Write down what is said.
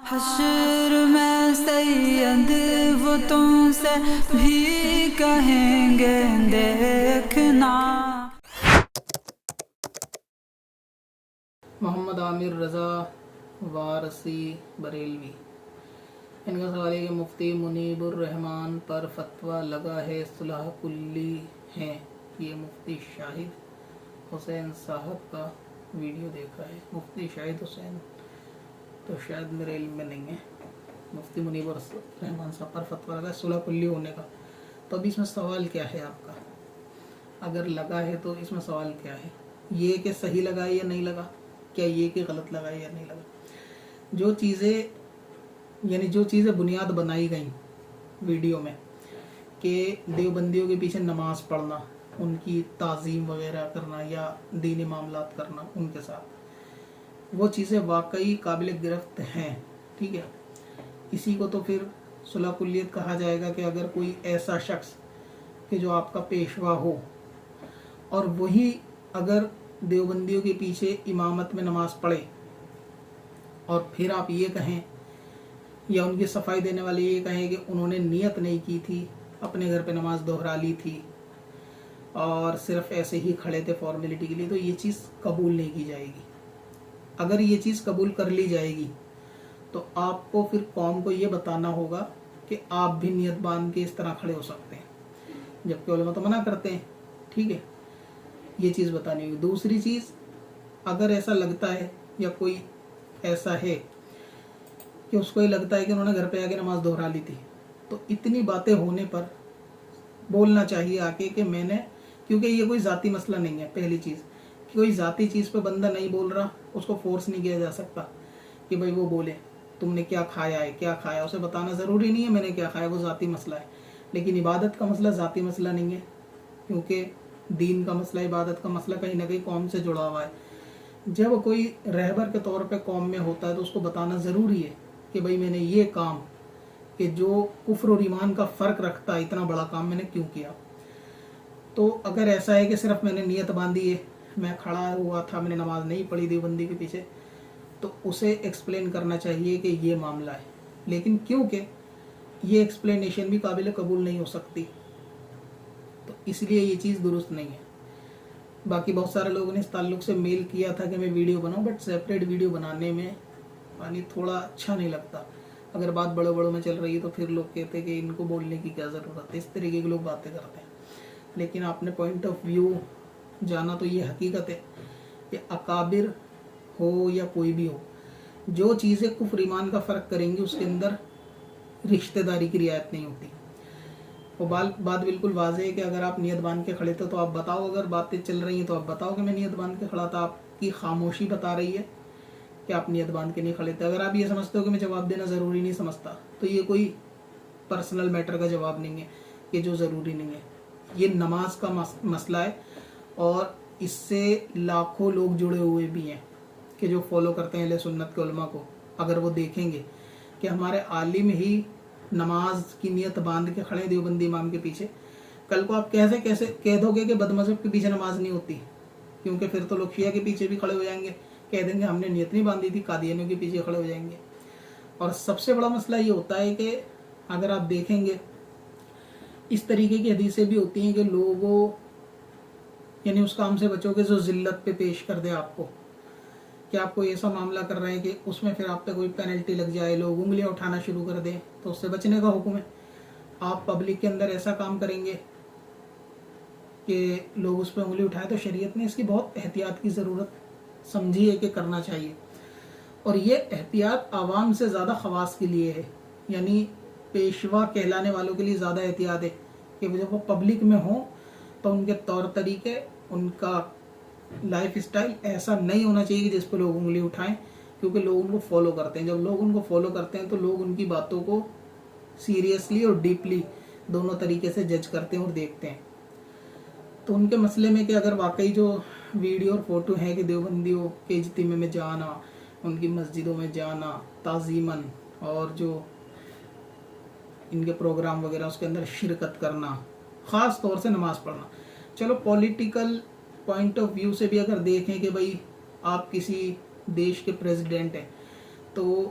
حشر میں سید وہ تم سے بھی کہیں گے دیکھنا۔ محمد عامر رضا وارسی بریلوی، ان کا سوال ہے کہ مفتی منیب الرحمان پر فتویٰ لگا ہے صلح کلی ہیں۔ یہ مفتی شاہد حسین صاحب کا ویڈیو دیکھا ہے۔ مفتی شاہد حسین تو شاید میرے علم میں نہیں ہے۔ مفتی منیب الرحمان صاحب پر فتویٰ لگا ہے صلح کلی ہونے کا، تو اب اس میں سوال کیا ہے آپ کا؟ اگر لگا ہے تو اس میں سوال کیا ہے؟ یہ کہ صحیح لگا ہے یا نہیں لگا، کیا یہ کہ غلط لگا ہے یا نہیں لگا؟ جو چیزیں بنیاد بنائی گئیں ویڈیو میں کہ دیوبندیوں کے پیچھے نماز پڑھنا، ان کی تعظیم وغیرہ کرنا یا دینی معاملات کرنا ان کے ساتھ، وہ چیزیں واقعی قابل گرفت ہیں، ٹھیک ہے۔ اسی کو تو پھر صلح کلیت کہا جائے گا کہ اگر کوئی ایسا شخص کہ جو آپ کا پیشوا ہو اور وہی اگر دیوبندیوں کے پیچھے امامت میں نماز پڑھے اور پھر آپ یہ کہیں یا ان کی صفائی دینے والے یہ کہیں کہ انہوں نے نیت نہیں کی تھی، اپنے گھر پہ نماز دہرا لی تھی اور صرف ایسے ہی کھڑے تھے فارمیلٹی کے لیے، تو یہ چیز قبول نہیں کی جائے گی۔ اگر یہ چیز قبول کر لی جائے گی تو آپ کو پھر قوم کو یہ بتانا ہوگا کہ آپ بھی نیت باندھ کے اس طرح کھڑے ہو سکتے ہیں، جبکہ علماء تو منع کرتے ہیں، ٹھیک ہے۔ یہ چیز بتانی ہوگی۔ دوسری چیز، اگر ایسا لگتا ہے یا کوئی ایسا ہے کہ اس کو یہ لگتا ہے کہ انہوں نے گھر پہ آ کے نماز دہرا لی تھی، تو اتنی باتیں ہونے پر بولنا چاہیے آ کے کہ میں نے، کیونکہ یہ کوئی ذاتی مسئلہ نہیں ہے۔ پہلی چیز، کوئی ذاتی چیز پہ بندہ نہیں بول رہا، اس کو فورس نہیں کیا جا سکتا کہ بھائی وہ بولے تم نے کیا کھایا ہے، کیا کھایا، اسے بتانا ضروری نہیں ہے میں نے کیا کھایا، وہ ذاتی مسئلہ ہے۔ لیکن عبادت کا مسئلہ ذاتی مسئلہ نہیں ہے، کیونکہ دین کا مسئلہ، عبادت کا مسئلہ کہیں نہ کہیں قوم سے جڑا ہوا ہے۔ جب کوئی رہبر کے طور پہ قوم میں ہوتا ہے تو اس کو بتانا ضروری ہے کہ بھائی میں نے یہ کام کہ جو کفر اور ایمان کا فرق رکھتا ہے، اتنا بڑا کام میں نے کیوں کیا۔ تو اگر ایسا ہے کہ صرف میں نے نیت باندھی ہے، میں کھڑا ہوا تھا، میں نے نماز نہیں پڑھی دیوبندی کے پیچھے، تو اسے ایکسپلین کرنا چاہیے کہ یہ معاملہ ہے۔ لیکن کیونکہ یہ ایکسپلینیشن بھی قابل قبول نہیں ہو سکتی، تو اس لیے یہ چیز درست نہیں ہے۔ باقی بہت سارے لوگوں نے اس تعلق سے میل کیا تھا کہ میں ویڈیو بناؤں، بٹ سیپریٹ ویڈیو بنانے میں تھوڑا اچھا نہیں لگتا۔ اگر بات بڑوں بڑوں میں چل رہی ہے تو پھر لوگ کہتے ہیں کہ ان کو بولنے کی کیا ضرورت ہے، اس طریقے کے لوگ باتیں کرتے ہیں۔ لیکن آپ نے پوائنٹ آف ویو جانا تو یہ حقیقت ہے کہ اکابر ہو یا کوئی بھی ہو، جو چیزیں کفر ایمان کا فرق کریں گی اس کے اندر رشتہ داری کی رعایت نہیں ہوتی۔ وہ بات بالکل واضح ہے کہ اگر آپ نیت باندھ کے کھڑے تھے تو آپ بتاؤ، اگر باتیں چل رہی ہیں تو آپ بتاؤ کہ میں نیت باندھ کے کھڑا تھا۔ آپ کی خاموشی بتا رہی ہے کہ آپ نیت باندھ کے نہیں کھڑے تھے۔ اگر آپ یہ سمجھتے ہو کہ میں جواب دینا ضروری نہیں سمجھتا، تو یہ کوئی پرسنل میٹر کا جواب نہیں ہے کہ جو ضروری نہیں ہے۔ یہ نماز کا مسئلہ ہے اور اس سے لاکھوں لوگ جڑے ہوئے بھی ہیں کہ جو فالو کرتے ہیں اہل سنت کے علماء کو۔ اگر وہ دیکھیں گے کہ ہمارے عالم ہی نماز کی نیت باندھ کے کھڑے دیوبندی امام کے پیچھے، کل کو آپ کیسے کہہ دو گے کہ بد مذہب کے پیچھے نماز نہیں ہوتی؟ کیونکہ پھر تو لوگ شیعہ کے پیچھے بھی کھڑے ہو جائیں گے، کہہ دیں گے ہم نے نیت نہیں باندھی تھی، قادیانیوں کے پیچھے کھڑے ہو جائیں گے۔ اور سب سے بڑا مسئلہ یہ ہوتا ہے کہ اگر آپ دیکھیں گے اس طریقے کی حدیثیں بھی ہوتی ہیں کہ لوگوں اس کام سے بچو کہ جو ذلت پہ پیش کر دے آپ کو، کہ آپ کو ایسا معاملہ کر رہے ہیں کہ اس میں پھر آپ پہ کوئی پینلٹی لگ جائے، لوگ انگلیاں اٹھانا شروع کر دیں، تو اس سے بچنے کا حکم ہے۔ آپ پبلک کے اندر ایسا کام کریں گے کہ لوگ اس پہ انگلی اٹھائیں، تو شریعت نے اس کی بہت احتیاط کی ضرورت سمجھی ہے کہ کرنا چاہیے۔ اور یہ احتیاط عوام سے زیادہ خواص کے لیے ہے، یعنی پیشوا کہلانے والوں کے لیے زیادہ احتیاط ہے کہ جب وہ پبلک میں ہوں تو ان کے طور طریقے، ان کا لائف اسٹائل ایسا نہیں ہونا چاہیے کہ جس پہ لوگ انگلی اٹھائیں، کیونکہ لوگ ان کو فالو کرتے ہیں۔ جب لوگ ان کو فالو کرتے ہیں تو لوگ ان کی باتوں کو سیریسلی اور ڈیپلی دونوں طریقے سے جج کرتے ہیں اور دیکھتے ہیں۔ تو ان کے مسئلے میں کہ اگر واقعی جو ویڈیو اور فوٹو ہیں کہ دیوبندیوں کے اجتماع میں جانا، ان کی مسجدوں میں جانا تعظیماً، اور جو ان کے پروگرام وغیرہ اس کے اندر شرکت کرنا، خاص طور سے نماز پڑھنا، چلو پولیٹیکل پوائنٹ آف ویو سے بھی اگر دیکھیں کہ بھائی آپ کسی دیش کے پریزیڈنٹ ہیں تو